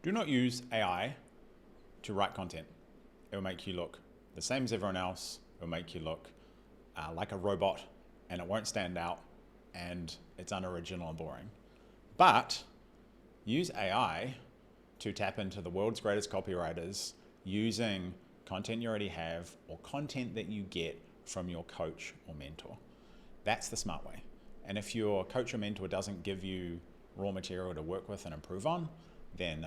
Do not use AI to write content. It will make you look the same as everyone else. It will make you look like a robot, and it won't stand out, and it's unoriginal and boring. But use AI to tap into the world's greatest copywriters using content you already have or content that you get from your coach or mentor. That's the smart way. And if your coach or mentor doesn't give you raw material to work with and improve on, then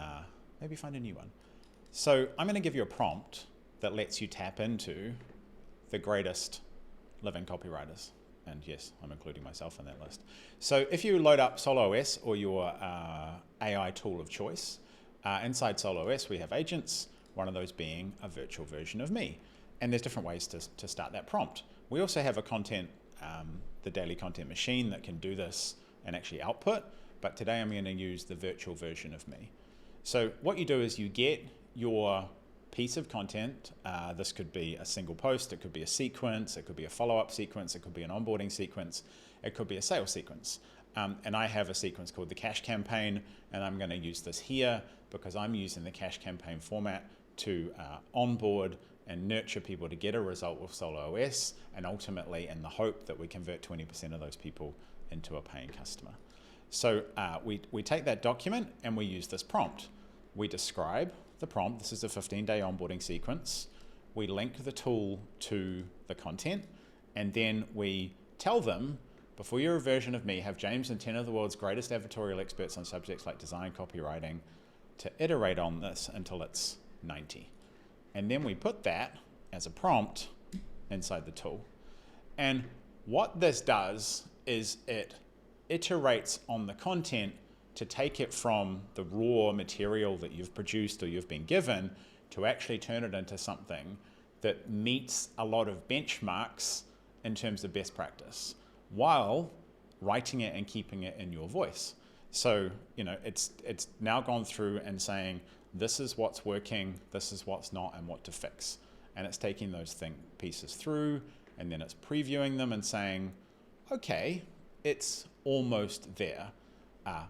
maybe find a new one. So I'm going to give you a prompt that lets you tap into the greatest living copywriters. And yes, I'm including myself in that list. So if you load up soulless or your AI tool of choice, inside soulless we have agents, one of those being a virtual version of me. And there's different ways to start that prompt. We also have a the daily content machine that can do this and actually output, but today I'm going to use the virtual version of me. So what you do is you get your piece of content. This could be a single post, it could be a sequence, it could be a follow-up sequence, it could be an onboarding sequence, it could be a sales sequence. And I have a sequence called the cash campaign, and I'm going to use this here because I'm using the cash campaign format to onboard and nurture people to get a result with soulless, and ultimately in the hope that we convert 20% of those people into a paying customer. So we take that document and we use this prompt. We describe the prompt. This is a 15-day onboarding sequence. We link the tool to the content, and then we tell them, before your version of me, have James and 10 of the world's greatest advertorial experts on subjects like design, copywriting, to iterate on this until it's 90. And then we put that as a prompt inside the tool. And what this does is it iterates on the content to take it from the raw material that you've produced or you've been given to actually turn it into something that meets a lot of benchmarks in terms of best practice, while writing it and keeping it in your voice. So, it's now gone through and saying, this is what's working, this is what's not, and what to fix. And it's taking those pieces through, and then it's previewing them and saying, okay, it's almost there,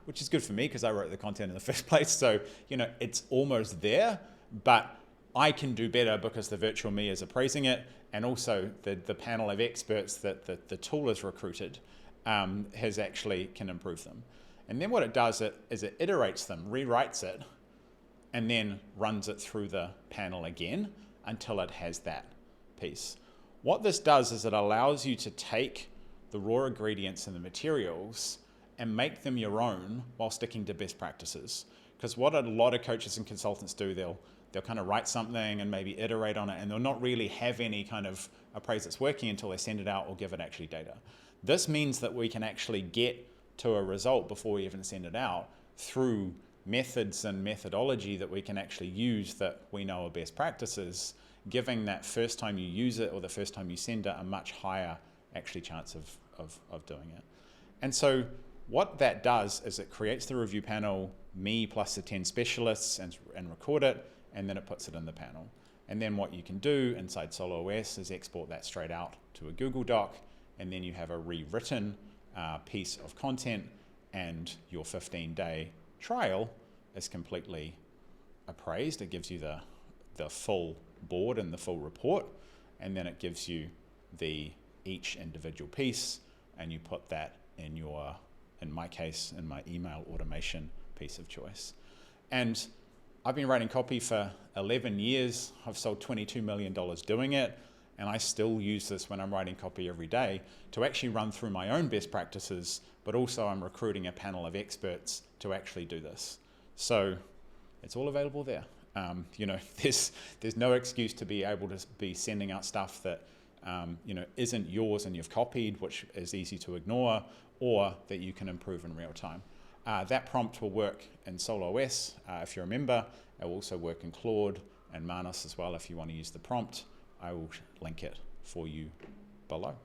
which is good for me because I wrote the content in the first place. So, it's almost there, but I can do better because the virtual me is appraising it, and also the panel of experts that the tool has recruited can improve them. And then what it does is it iterates them, rewrites it, and then runs it through the panel again until it has that piece. What this does is it allows you to take the raw ingredients and the materials and make them your own while sticking to best practices. Because what a lot of coaches and consultants do, they'll kind of write something and maybe iterate on it, and they'll not really have any kind of appraise it's working until they send it out or give it actually data. This means that we can actually get to a result before we even send it out through methods and methodology that we can actually use that we know are best practices, giving that first time you use it or the first time you send it a much higher actually chance of doing it. And so what that does is it creates the review panel, me plus the 10 specialists, and record it, and then it puts it in the panel. And then what you can do inside soulless is export that straight out to a Google Doc, and then you have a rewritten piece of content, and your 15-day trial is completely appraised. It gives you the full board and the full report, and then it gives you each individual piece, and you put that in my case, in my email automation piece of choice. And I've been writing copy for 11 years. I've sold $22 million doing it, and I still use this when I'm writing copy every day to actually run through my own best practices, but also I'm recruiting a panel of experts to actually do this. So it's all available there. There's no excuse to be able to be sending out stuff that isn't yours and you've copied, which is easy to ignore, or that you can improve in real time. That prompt will work in soulless, if you remember. It will also work in Claude and Manus as well if you want to use the prompt. I will link it for you below.